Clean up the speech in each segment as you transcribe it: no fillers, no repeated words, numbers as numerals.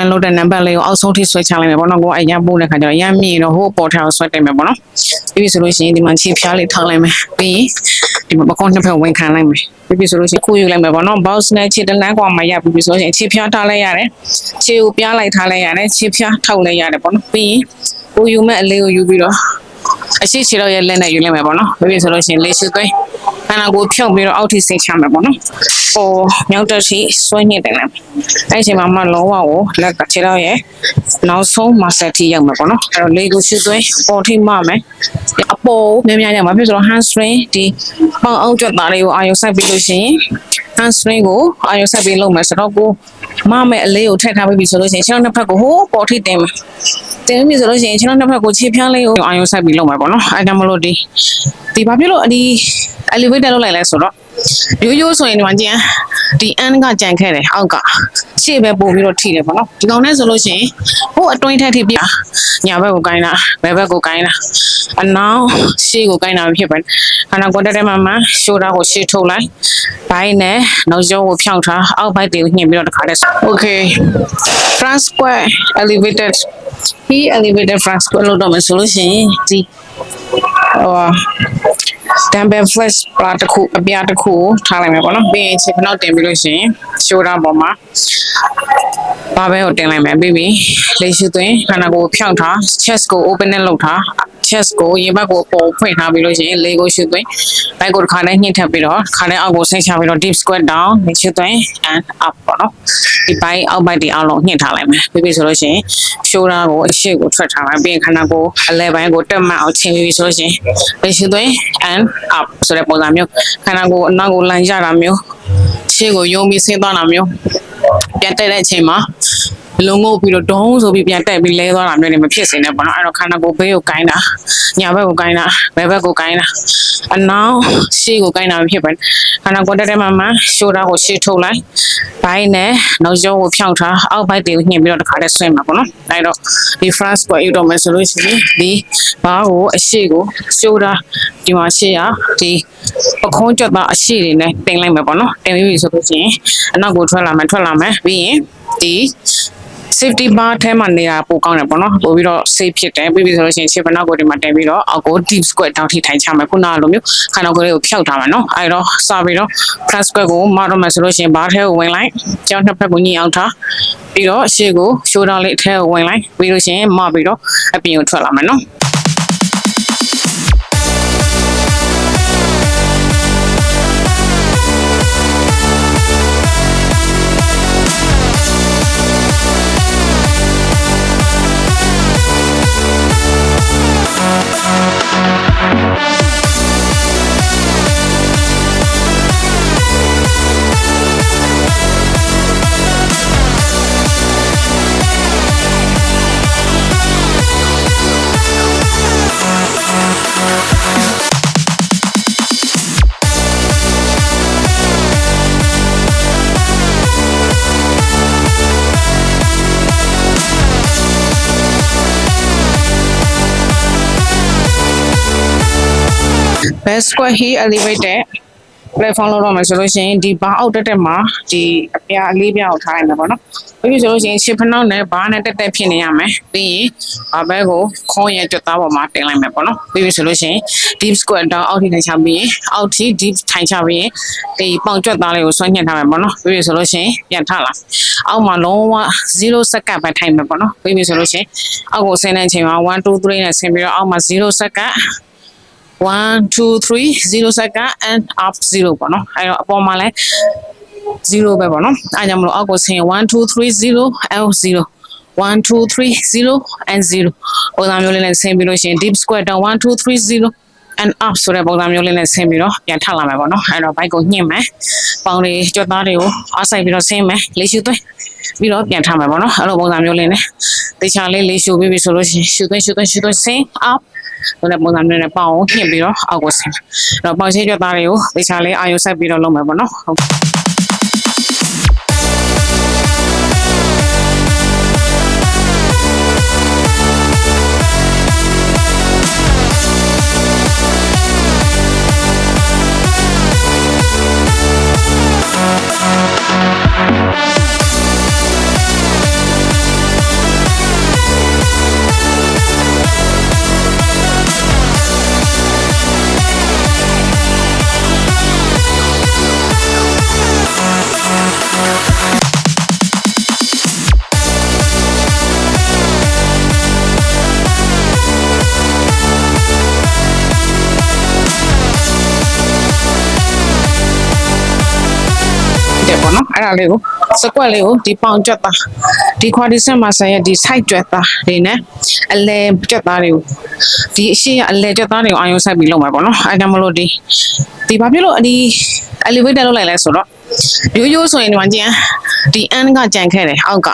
န်လို့တဲ့နံပါတ်လေးကိုအောက်ဆုံးထိဆွဲချလိုက်မယ်ပေါ့နော်ကိုအရင်ပို့တဲ့ခါကျတော့ရမ်းမြည်တော့ဟိုပေါ်ထားကိုဆွဲတင်မယ်ပေါ့နော်ပြီးပြီဆိုလို့ရှိရင်ဒီမှာခြေဖျားလေးထောင်းလိုက်မယ်ပြီးရင်ဒီမှာပကုံးနှစ်ဖက်ဝင်ခံလိုက်မယ်ပြီးပြီဆိုလို့ရှိရင်ခုယူလိုက်မယ်ပေါ့နော် box နဲ့ခြေတလန်းကွာမှာရပြီဆိုလို့ရှိရင်ခြေဖျားထားလိုက်ရတယ်ခြေကိုပြားလိုက်ထားလိုက်ရတယ်ခြေဖျားထောက်လိုက်ရတယ်ပေါ့နော်ပြီးရင်ကိုယူမဲ့အလေးကိုယူပြီးတော့အရှိချေတော့ရဲ့လက်နဲ့ယူလိုက်မယ်ပေါ့နော်ပြီးပြီဆိုလို့ရှိရင်လေးရှိသွင်းခန္ဓာကိုယ်ဖြုတ်ပြီးတော့အောက်ထိစိတ်ချမယ်ပေါ့နော်ဟိုမြောက်တက်ရှိဆွဲညစ်တယ်လားအဲ့ချိန်မှာမှလောဝကိုလက်ကခြေတော့ရဲ့နောက်ဆုံးမဆက်ထိရောက်မယ်ပေါ့နော်အဲ့တော့လေးကိုရှိသွင်းပေါ်ထိမှမယ်အပေါ်များများရမှာဖြစ်ဆိုတော့ hamstring ဒီပေါင်အောင်ကြွတာလေးကိုအာရုံစိုက်ပြီးလို့ရှိရင် hamstring ကိုအာရုံစိုက်ပြီးလုပ်မယ်ဆိုတော့ကိုမမဲ့အလေးကိုထည့်ထားပြီးပြီဆိုလို့ရှိရင်ခြေထောက်နှစ်ဖက်ကိုဟိုပေါ်ထိတင်မယ်တင်ပြီဆိုလို့ရှိရင်ခြေထောက်နှစ်ဖက်ကိုခြေဖျားလေးကိုအာရုံစိုက်ပြီးလုပ်မယ်ပေါ့နော်အဲ့ဒါမလို့ဒီဘာဖြစ်လို့ဒီ elevator လုပ်လိုက်လဲဆိုတော့ရိုးဆိုရင်ဒီမှာကျန်ဒီ end ကကြံခဲ့တယ်အောက်ကရှေ့ပဲပို့ပြီးတော့ထိတယ်ပေါ့နော်ဒီကောင်နဲ့ဆိုလို့ရှိရင်ဟိုအတွင်းထက်ထိပြညာဘက်ကိုကိုင်းတာဘယ်ဘက်ကိုကိုင်းတာအနောက်ရှေ့ကိုကိုင်းတာဖြစ်ပဲခန္ဓာကိုယ်တက်မှရှိုးတာကိုရှေ့ထုတ်လိုက်ဘိုင်းနဲ့နောက်ကျောကိုဖြောင်းထားအောက်ဘက်တွေကိုညှင်ပြီးတော့တခါတည်း okay front square elevated ဒီ elevated front square လို့တော့မဆိုလို့ရှိရင်ဒီdumbbell flex bar တစ်ခုအပြားတစ်ခုထားလိုက်မယ်ပေါ့နော်ပြီးရင်ခြေဖနောက်တင်ပြီးလို့ရှိရင် shoulder ပေါ်မှာဘာပဲကိုတင်လိုက်မယ်ပြီးပြီလေရှုသွင်းခန္ဓာကိုယ်ဖြောင်းထား chest ကို open နဲ့လုပ်ထား chest ကိုရင်ဘတ်ကိုပေါ်ဖွင့်ထားပြီးလို့ရှိရင်လေကိုရှုသွင်းဘက်ကိုတစ်ခါနဲ့ညှိထပ်ပြီးတော့ခါနဲ့အောက်ကိုဆင်းချပြီးတော့ deep squat down လေရှုသွင်း and up ပေါ့နော်ဒီပိုင်းအောက်ဘက်ဒီအောက်လုံးညှိထားလိုက်မယ်ပြီးပြီဆိုလို့ရှိရင် shoulder ကိုအရှိကိုထွက်ထားလိုက်ပြီးရင်ခန္ဓာကိုယ်အလဲပိုင်းကိုတက်မှတ်အောင်ချိန်ပြီးဆိုလို့ရှိရင်လေရှုသွင်း and up ဆိုတဲ့ပုံစံမျိုးခန္ဓာကိုယ်အနောက်ကိုလမ်းကြတာမျိုးရှေ့ကိုယုံပြီးဆင်းသွားတာမျိုးပြန်တက်တဲ့အချိန်မှာလုံငုပ်ပြီးတော့ဒုံးဆိုပြီးပြန်တက်ပြီးလဲသွားတာမျိုးတွေမဖြစ်စေနဲ့ပေါ့နော်အဲ့တော့ခန္ဓာကိုယ်ဘေးကိုကိုင်းတာညာဘက်ကိုကိုင်းတာဘယ်ဘက်ကိုကိုင်းတာအနောက်ရှေ့ကိုကိုင်းတာမဖြစ်ပဲခန္ဓာကိုယ်တက်မှရှိုးတာကိုရှေ့ထုတ်လိုက်ဘိုင်းနဲ့နောက်ကျောကိုဖြောင်းထားအောက်ဘက်တွေကိုညှင်ပြီးတော့တခါတည်းဆွဲမှာပေါ့နော်အဲ့တော့ဒီ front squat ယူတော့မယ်ဆိုလို့ရှိရင်ဒီဘာကိုအရှိကိုရှိုးတာဒီမှာရှေ့ရဒီပခုံးကြွတာအရှိတွေနဲ့တင်လိုက်မယ်ပေါ့နော်တင်ပြီးပြီဆိုလို့ရှိရင်အနောက်ကိုထွက်လာမယ်ပြီးရင်ဒီ safety bar ထဲမှာနေတာပိုကောင်းတယ်ပေါ့နော်ပို့ပြီးတော့ safe ဖြစ်တယ်ပြီးပြီဆိုလို့ရှိရင်ခြေဖနောက်ကိုဒီမှာတင်ပြီးတော့အောက်ကို deep squat တောင်းထိထိုင်ချမယ်ခုနကလိုမျိုးခန္ဓာကိုယ်လေးကိုဖျောက်ထားမယ်နော်အဲ့တော့စပြီးတော့ front squat ကိုမတော့မယ်ဆိုလို့ရှိရင် bar ထဲကိုဝင်လိုက်ကြောင်းနှစ်ဖက်ကိုညှိအောင်ထားပြီးတော့ရှေ့ကို shoulder လေးအထဲကိုဝင်လိုက်ပြီးလို့ရှိရင်မပြီးတော့အပြင်ကိုထွက်လာမယ်နော်best squat heel elevated platform လို့တော့မယ်ဆိုလို့ရှိရင်ဒီဘာအောက်တက်မှာဒီအပြားအလေးပြားကိုထားလိုက်မယ်ပေါ့နော်ပြီးပြီဆိုလို့ရှိရင်ခြေဖနောက်နဲ့ဘာနဲ့တက်ဖြစ်နေရမယ်ပြီးရင်ဘာဘဲကိုခေါင်းရကြွသားပေါ်မှာတင်လိုက်မယ်ပေါ့နော်ပြီးပြီဆိုလို့ရှိရင် deep squat down အောက်ထိထိုင်ချပြီးရင်အောက်ထိ deep ထိုင်ချပြီးရင်ဒီပေါင်ကြွသားလေးကိုဆွဲညှက်ထားမယ်ပေါ့နော်ပြီးပြီဆိုလို့ရှိရင်ပြန်ထလာအောက်မှာလုံးဝ0 second ပဲထိုင်မယ်ပေါ့နော်ပြီးပြီဆိုလို့ရှိရင်အောက်ကိုဆင်းတဲ့အချိန်မှာ1 2 3နဲ့ဆင်းပြီးတော့အောက်မှာ0 second 1 2 3 0 second and up 0ပေါ့နော်အဲ့တော့အပေါ်မှာလဲ0ပဲပေါ့နော်အဲ့ကြောင့်မလို့အောက်ကိုဆင်း1 2 3 0 and 0 1 2 3 0 and 0ပုံစံမျိုးလေးနဲ့ဆင်းပြီးလို့ရှိရင် deep squat down 1 2 3 0 and up ဆိုတဲ့ပုံစံမျိုးလေးနဲ့ဆင်းပြီးတော့ပြန်ထလာမယ်ပေါ့နော်အဲ့တော့ဘိုက်ကိုညှင့်မယ်ပေါင်တွေကြွသားတွေကိုအားဆိုင်ပြီးတော့ဆင်းမယ်လေးရှုသွင်းပြီးတော့ပြန်ထမယ်ပေါ့နော်အဲ့လိုပုံစံမျိုးလေးနဲ့တေချာလေးလေးရှုပြီးပြီဆိုလို့ရှိရင်ရှုသွင်းဆင်း up ဆိုတဲ့ပုံစံမျိုးနဲ့ပေါင်ကိုညှင့်ပြီးတော့အောက်ကိုဆင်းအဲ့တော့ပေါင်ရှိကြွသားတွေကိုတေချာလေးအာရုံစိုက်ပြီးတော့လုပ်မယ်ပေါ့နော် အဲ့ဒါလေးကိုစကွက်လေးကိုဒီပေါင်ကြွက်သားဒီခွာဒီဆက်မှာဆက်ရဲ့ဒီ site ကြွက်သားတွေနဲ့အလဲကြွက်သားတွေကိုဒီအရှိကအလဲကြွက်သားတွေကိုအာရုံစိုက်ပြီးလုပ်မှာပေါ့နော်အဲ့ဒါမလို့ဒီဘာဖြစ်လို့ဒီ elevator လုပ်လိုက်လဲဆိုတော့ရိုးဆိုရင်ဒီမှာကျန်ဒီ end ကကြံခဲ့တယ်အောက်က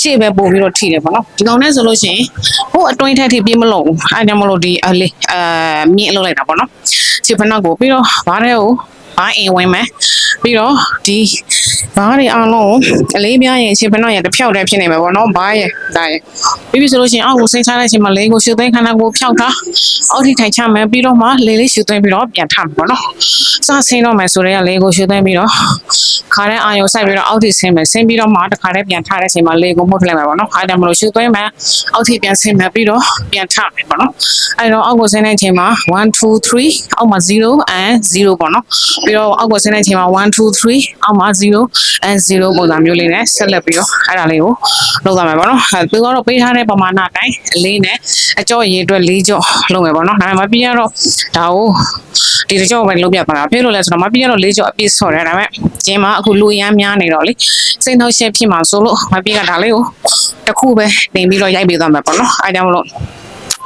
ရှေ့ပဲပို့ပြီးတော့ထိတယ်ပေါ့နော်ဒီကောင်နဲ့ဆိုလို့ရှိရင်ဟိုအတွင်းထက်ထိပြေးမလို့အဲ့ဒါမလို့ဒီမြင့်လုပ်လိုက်တာပေါ့နော်ခြေဖက်နောက်ကိုပြီးတော့ဘားတဲ့ကိုဘားအိမ်ဝင်မယ်ပြီးတော့ဒီဘားတွေအားလုံးအလေးပြားရင်ခြေဖက်နောက်ရတစ်ဖြောက်တည်းဖြစ်နေမှာပေါ့နော်ဘားရဒါရပြီးပြီဆိုလို့ရှိရင်အောက်ကိုစိတ်ချတဲ့အချိန်မှာလေးကိုရှုသိမ်းခန္ဓာကိုဖြောက်ထားအောက်ထိထိုင်ချမယ်ပြီးတော့မှလေးလေးရှုသိမ်းပြီးတော့ပြန်ထမယ်ပေါ့နော်စဆင်းတော့မယ်ဆိုတော့လေးကိုရှုသိမ်းပြီးတော့ခါတဲ့အာယုံစိုက်ပြီးတော့အောက်ထိဆင်းမယ်ဆင်းပြီးတော့မှတစ်ခါတည်းပြန်ထတဲ့အချိန်မှာလေးကိုမှုတ်ထလိုက်မယ်ပေါ့နော်အဲ့ဒါမလို့ရှုသိမ်းမယ်အောက်ထိပြန်ဆင်းမယ်ပြီးတော့ပြန်ထမယ်ပေါ့နော်အဲ့တော့အောက်ကိုဆင်းတဲ့အချိန်မှာ1 2 3အောက်မှာ0 and 0ပေါ့နော်ပြီးတော့အောက်ကိုဆင်းတဲ့အချိန်မှာ1 2 3အောက်မှာ0 and 0ပုံစံမျိုးလေးနဲ့ဆက်လက်ပြီးတော့အဲ့ဒါလေးကိုလုပ်သွားမယ်ပေါ့နော်သူကတော့ပေးထားတဲ့ပမာဏအတိုင်းအလေးနဲ့အကြော့ရေအတွက်4ကြော့လုပ်မယ်ပေါ့နော်ဒါပေမဲ့မပြီးရတော့ဒါကိုဒီကြော့ပဲလုပ်ပြပါလားဖြစ်လို့လဲဆိုတော့မပြီးရတော့4ကြော့အပြည့်ဆော့တယ်ဒါပေမဲ့ကျင်းမှာအခုလူရမ်းများနေတော့လေစိတ်နှောက်ရှက်ဖြစ်မှာဆိုလို့မပြီးကဒါလေးကိုတစ်ခုပဲတင်ပြီးတော့ရိုက်ပေးသွားမယ်ပေါ့နော်အဲ့ဒါမလို့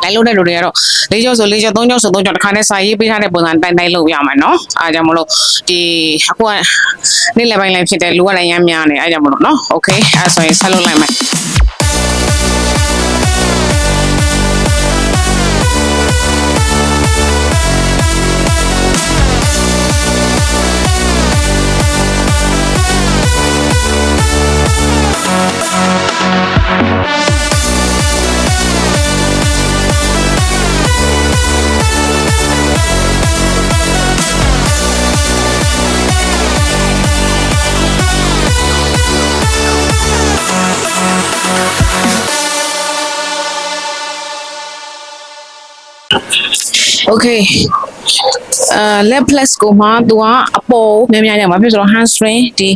လိုက်လို့တဲ့လူတွေကတော့၄ကြော့ဆို၄ကြော့၃ကြော့ဆို၃ကြော့တစ်ခါနဲ့စာရေးပေးထားတဲ့ပုံစံတိုင်းလုပ်ရမယ်နော်အားကြောင့်မလို့ဒီအခုကနေ့လယ်ပိုင်းလည်းဖြစ်တယ်လူကလည်းရမ်းများနေအားကြောင့်မလို့နော်โอเคအဲ့ဆိုရင်ဆက်လုပ်လိုက်မယ်โอเคleft plus ကိုမှသူကအပေါ်များများရမှာဖြစ်ဆိုတော့ hamstring ဒီ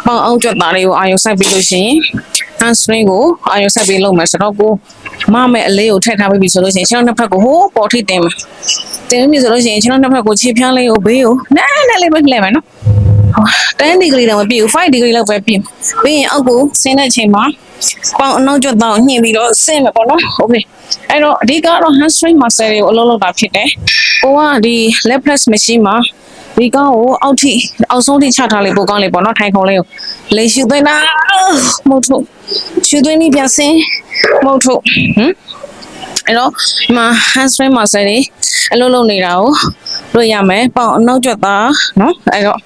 ပေါင်အောင်ကြွက်သားလေးကိုအာရုံစိုက်ပြီးလို့ရှိရင် hamstring ကိုအာရုံစိုက်ပြီးလုပ်မယ်ဆိုတော့ကိုမမဲ့အလေးကိုထည့်ထားပြီးပြီဆိုလို့ရှိရင်ခြေထောက်နှစ်ဖက်ကိုဟိုးပေါ်ထိတင်မယ်တင်ပြီဆိုလို့ရှိရင်ခြေထောက်နှစ်ဖက်ကိုခြေဖြားလေးကိုဘေးကိုနည်းနည်းလေးပဲလှည့်မယ်နော်10 degree တော့မပြည့်ဘူး5 degree လောက်ပဲပြည့်ပြီးရင်အောက်ကိုဆင်းတဲ့အချိန်မှာပေါင်အနောက်ကျွတ်တောင်ညှင်ပြီးတော့ဆင်းမယ်ပေါ့နော်โอเคအဲ့တော့အဓိကတော့ hamstring muscle တွေကိုအလုပ်လုပ်တာဖြစ်တယ်ကိုကဒီ leg press machine မှာဒီကောင်ကိုအောက်ထိအောက်ဆုံးထိချထားလိုက်ပိုကောင်းလေးပေါ့နော်ထိုင်ခုံလေးကိုလေရှူသွင်းတာမဟုတ်ထုတ်ရှူသွင်းပြီးပြန်ဆင်းမဟုတ်ထုတ်အဲ့တော့ဒီမှာ hamstring muscle တွေအလုပ်လုပ်နေတာကိုတွေ့ရမယ်ပေါင်အနောက်ကျွတ်သားနော်အဲ့တော့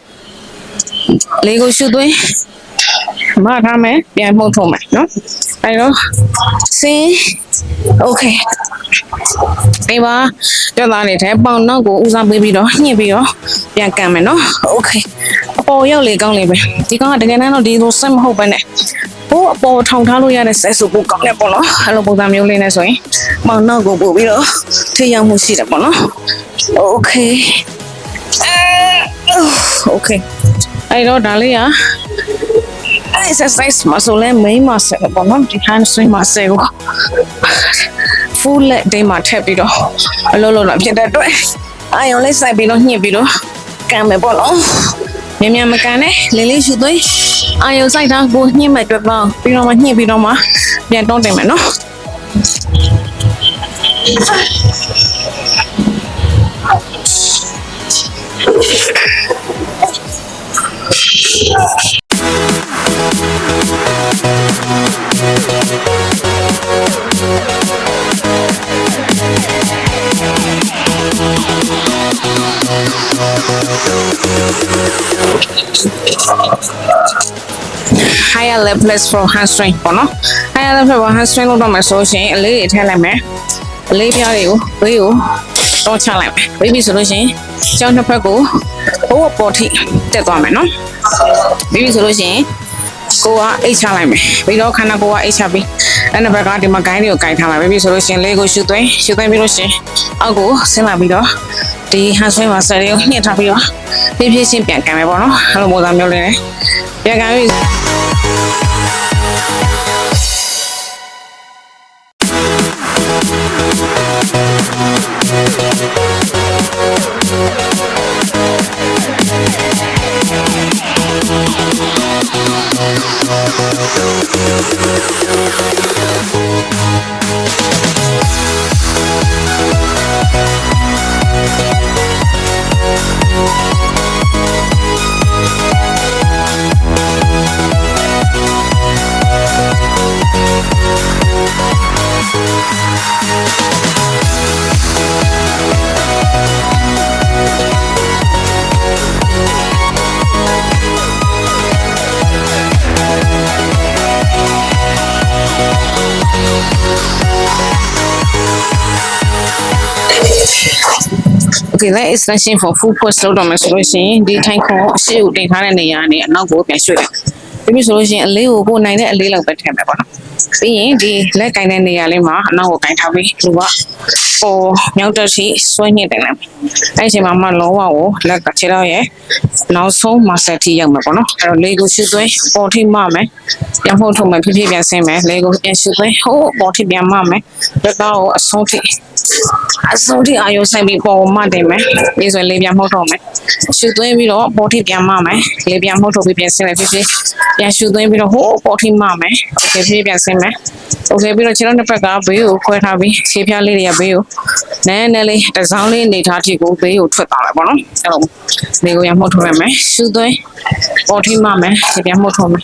လေကိုရှူသွင်းမထားမယ်ပြန်မှုတ်ထုတ်မယ်နော်အဲ့တော့စင်းโอเคဒီပါကြွသားနေတဲ့ပေါင်နောက်ကိုဦးစားပေးပြီးတော့ညှစ်ပြီးတော့ပြန်ကန်မယ်နော်โอเคအပေါ်ရောက်လေကောင်းလေပဲဒီကောင်ကတကယ်တမ်းတော့ဒီလိုဆက်မဟုတ်ပဲနဲ့ဟိုအပေါ်ထောင်ထားလို့ရတဲ့ဆက်ဆိုပိုကောင်းတယ်ပေါ့နော်အဲ့လိုပုံစံမျိုးလေးနဲ့ဆိုရင်ပေါင်နောက်ကိုပို့ပြီးတော့ထိရောက်မှုရှိတယ်ပေါ့နော်โอเคโอเคအဲ့တော့ဒါလေးကexercise muscle နဲ့ main muscle ပေါ့နော်ဒီ hamstring muscle ကို full leg day မှာထည့်ပြီးတော့အလုပ်လုပ်တာဖြစ်တဲ့အတွက်အာရုံလေးစိုက်ပြီးတော့ညှစ်ပြီးတော့ကန်မယ်ပေါ့နော်မြန်မြန်မကန်နဲ့လေးလေးရှူသွင်းအာရုံစိုက်တာကိုညှစ်မဲ့အတွက်ပေါ့ပြီးတော့မှညှစ်ပြီးတော့မှပြန်တွန်းတင်မယ်နော်higher leg press for hamstring ပေါ့နော် higher leg press for hamstring လုပ်တော့မယ်ဆိုရှင်အလေးတွေထည့်လိုက်မယ်အလေးပြားတွေကိုဘေးကိုတော့ချလိုက်မယ်ဘေးပြီဆိုလို့ရှင်ကျောင်းနှစ်ဖက်ကိုဘိုးပေါ်ထိတက်သွားမယ်နော်ဘေးပြီဆိုလို့ရှင်ကိုကအိတ်ချလိုက်မယ်ပြီးတော့ခန္ဓာကိုယ်ကအိတ်ချပြီးအဲ့နှစ်ဘက်ကဒီမှာဂိုင်းတွေကိုဂိုင်းထားလိုက်ဘေးပြီဆိုလို့ရှင်လေးကိုရှုသွင်းပြီးလို့ရှင်အောက်ကိုဆင်းလာပြီးတော့ဒီ hamstring muscle တွေကိုညှစ်ထားပြီးတော့ဖြည်းဖြည်းချင်းပြန်ကန်မယ်ပေါ့နော်အဲ့လိုပုံစံမျိုးလေးနဲ့ပြန်ကန်ပြီး Okay, leg extension for full post လုပ်တော့မယ်ဆိုလို့ရှိရင်ဒီထိုင်ခုံအရှိကိုတင်ထားတဲ့နေရာနဲ့အနောက်ကိုပြန်ရွှေ့လိုက်ပြီးဆိုလို့ရှိရင်အလေးကိုကိုနိုင်တဲ့အလေးလောက်ပဲထည့်မယ်ပေါ့နော်ပြီးရင်ဒီလက်ကင်တဲ့နေရာလေးမှာအနောက်ကိုကင်ထားပြီးလူကမြောက်တက်စီဆွဲညစ်တယ်လေအဲ့ဒီမှာမှလောဝကိုလက်ကခြေတော့ရဲ့နောက်ဆုံးမဆက်ထိရောက်မှာပေါ့နော်အဲ့တော့လေကိုရှုသွင်းပေါ်ထိမှမယ်ပြန်ဖို့ထုတ်မယ်ဖြည်းဖြည်းပြန်ဆင်းမယ်လေကိုပြန်ရှုသွင်းဟိုးပေါ်ထိပြန်မှမယ်လက်ကောက်ကိုအဆုံးထိအာယုဆိုင်ပြီးပေါ်မှတင်မယ်ဒီဆိုလေပြန်မှုတ်ထုတ်မယ်ရှုသွင်းပြီးတော့ပေါ်ထိပြန်မှမယ်လေပြန်မှုတ်ထုတ်ပြီးပြန်ဆင်းမယ်ဖြည်းဖြည်းပြန်ရှုသွင်းပြီးတော့ဟိုးပေါ်ထိမှမယ်โอเคဖြည်းဖြည်းပြန်ဆင်းမယ်โอเคပြီးတော့ခြေတော်နှစ်ဖက်ကဘေးကိုခွဲထားပြီးခြေဖြားလေးတွေကဘေးကိုနည်းနည်းလေးတစ်စောင်းလေးနေထားထိကိုဘေးကိုထွက်သွားမယ်ပေါ့နော်အဲ့လိုလေကိုရမှုတ်ထုတ်ရမယ်ရှုသွင်းပေါ်ထိမှမယ်ပြန်မှုတ်ထုတ်မယ်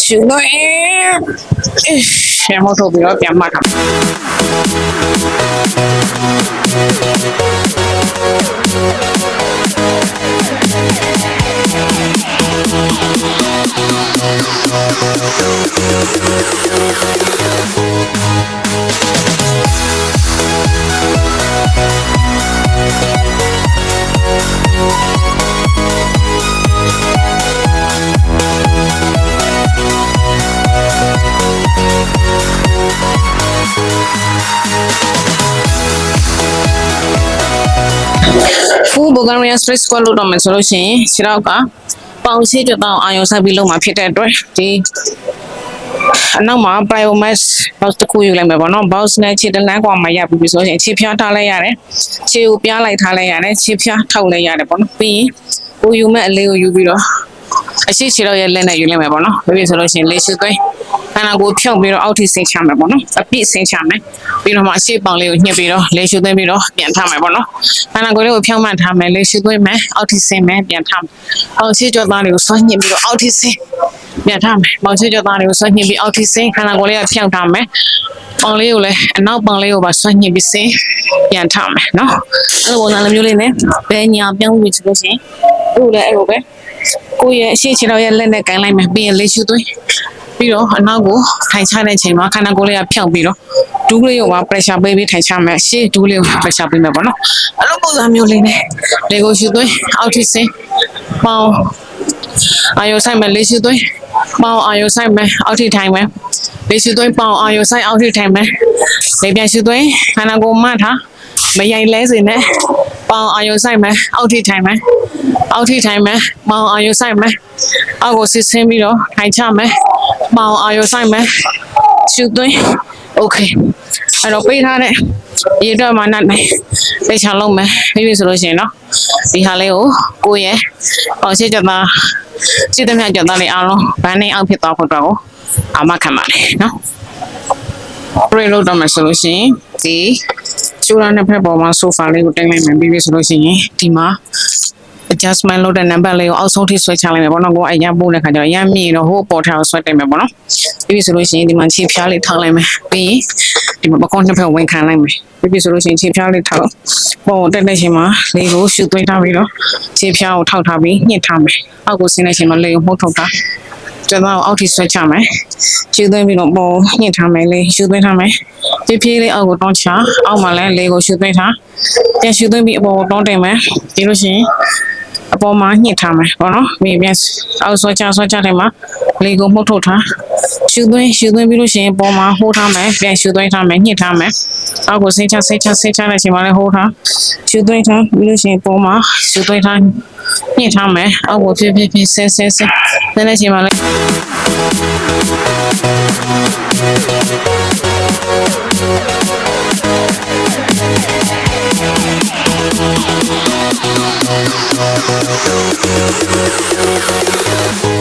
ရှုသွင်းပြန်မှုတ်ထုတ်ပြီးတော့ပြန်မှတ်ထားFull Bulgarian straight squat လုပ်တော့မယ်ဆိုလို့ရှိရင်ခြေထောက်ကပေါင်ရှိကြတော့အာရုံစိုက်ပြီးလုပ်မှာဖြစ်တဲ့အတွက်ဒီအနောက်မှာ biomass box တစ်ခုယူလိုက်မယ်ပေါ့နော် box နဲ့ခြေတလန်းကွာမှာရပြီဆိုရင်ခြေဖြားထားလိုက်ရတယ်ခြေကိုပြားလိုက်ထားလိုက်ရတယ်ခြေဖြားထောက်လိုက်ရတယ်ပေါ့နော်ပြီးရင်ကိုယူမဲ့အလေးကိုယူပြီးတော့အရှိခြေတော့ရဲ့လက်နဲ့ယူလိုက်မယ်ပေါ့နော်ပြီးဆိုလို့ရှိရင်လေရှုသွင်းခန္ဓာကိုယ်ဖြုတ်ပြီးတော့အောက်ထိဆင်းချမယ်ပေါ့နော်အပြည့်ဆင်းချမယ်ပြီးတော့မှအရှိပေါင်လေးကိုညှစ်ပြီးတော့လေရှုသွင်းပြီးတော့ပြန်ထားမယ်ပေါ့နော်ခန္ဓာကိုယ်လေးကိုဖြောင်းမှန်ထားမယ်လေရှုသွင်းမယ်အောက်ထိဆင်းမယ်ပြန်ထားမယ်အောက်ရှိကြောသားလေးကိုဆွဲညှစ်ပြီးတော့အောက်ထိဆင်းပြန်ထားမယ်ပေါင်ရှိကြောသားလေးကိုဆွဲညှစ်ပြီးအောက်ထိဆင်းခန္ဓာကိုယ်လေးကဖြောင်းထားမယ်ပေါင်လေးကိုလည်းအနောက်ပေါင်လေးကိုပါဆွဲညှစ်ပြီးဆင်းပြန်ထားမယ်နော်အဲ့လိုပုံစံလိုမျိုးလေးနဲ့ဘယ်ညာပြောင်းပြီးဆိုလို့ရှိရင်အခုလည်းအဲ့လိုပဲကိုယ့်ရဲ့အရှိခြေတော်ရဲ့လက်နဲ့ကင်လိုက်မယ်ပြီးရင်လေရှုသွင်းပြီးတော့အနောက်ကိုထိုင်ချတဲ့ချိန်မှာခန္ဓာကိုယ်လေးကဖြောင်းပြီးတော့ဒူးလေးကိုပါ pressure ပေးပြီးထိုင်ချမယ်ရှေ့ဒူးလေးကို pressure ပေးမယ်ပေါ့နော်အဲ့လိုပုံစံမျိုးလေးနဲ့လေကိုရှုသွင်းအောက်ထိဆင်းပေါင်အာယုဆိုင်မယ်လေရှုသွင်းပေါင်အာယုဆိုင်မယ်အောက်ထိထိုင်မယ်လေရှုသွင်းပေါင်အာယုဆိုင်အောက်ထိထိုင်မယ်လေပြန်ရှုသွင်းခန္ဓာကိုယ်မှတ်ထားမရိုင်လဲစေနဲ့ပေါင်အာယုဆိုင်မယ်အောက်ထိထိုင်မယ်အောက်ထိထိုင်မယ်ပေါင်အာယုဆိုင်မယ်အောက်ကိုစစ်ဆင်းပြီးတော့ထိုင်ချမယ်ပေါင်အာယုဆိုင်မယ်ရှုသွင်းโอเคအဲ့တော့ပေးထားတဲ့ရေတော့မှနဲ့ပိတ်ချလုံးမယ်ပြီးပြီဆိုလို့ရှိရင်နော်ဒီဟာလေးကိုကိုယ့်ရဲ့ပေါင်ရှိကြတာရှိသမျှကြတာလေးအားလုံးဘန်းနေအောက်ဖြစ်သွားဖို့အတွက်ကိုအာမခံပါလေနော်ပြေလို့တော့မယ်ဆိုလို့ရှိရင်ဒီကျူရာနဲ့ဖက်ပေါ်မှာဆိုဖာလေးကိုတင်လိုက်မယ်ပြီးပြီဆိုလို့ရှိရင်ဒီမှာadjustment လုပ်တဲ့ number လေးကိုအောက်ဆုံးထိဆွဲချလိုက်မယ်ပေါ့နော်ကိုအရင်ပို့တဲ့ခါကျတော့ရမ်းမြင့်တော့ဟိုပေါ်ထားကိုဆွဲတင်မယ်ပေါ့နော်ပြီးပြီဆိုလို့ရှိရင်ဒီမှာခြေဖြားလေးထောက်လိုက်မယ်ပြီးရင်ဒီမှာပကုံးနှစ်ဖက်ဝင်ခံလိုက်မယ်ပြီးပြီဆိုလို့ရှိရင်ခြေဖြားလေးထောက်ပေါ်တက်တဲ့ချိန်မှာလေကိုရှုသွင်းထားပြီးတော့ခြေဖြားကိုထောက်ထားပြီးညှစ်ထားမယ်အောက်ကိုဆင်းတဲ့ချိန်မှာလေကိုမှုတ်ထုတ်ထားကျန်တော့အောက်ထိဆွဲချမယ်ရှုသွင်းပြီးတော့ပေါ်ညှစ်ထားမယ်လေရှုသွင်းထားမယ်ဖြည်းဖြည်းလေးအောက်ကိုတောင်းချအောက်မှာလည်းလေကိုရှုသွင်းထားပြန်ရှုသွင်းပြီးအပေါ်ကိုတောင်းတင်မယ်ပြီးလို့ရှိရင်အပေါ်မှာညှစ်ထားမယ်ပေါ့နော်ပြီးပြန်အောက်ဆွဲချတယ်မှာလေကိုမှုတ်ထုတ်ထားရှုသွင်းပြီးလို့ရှိရင်ပေါ်မှာဟိုးထားမယ်ပြန်ရှုသွင်းထားမယ်ညှစ်ထားမယ်အောက်ကိုစိတ်ချတဲ့ချိန်မှာလည်းဟိုးထားရှုသွင်းထားပြီးလို့ရှိရင်ပေါ်မှာရှုသွင်းထားညှစ်ထားမယ်အောက်ကိုဖြည်းဖြည်းဆင်းတဲ့ချိန်မှာလည်းWe'll be right back.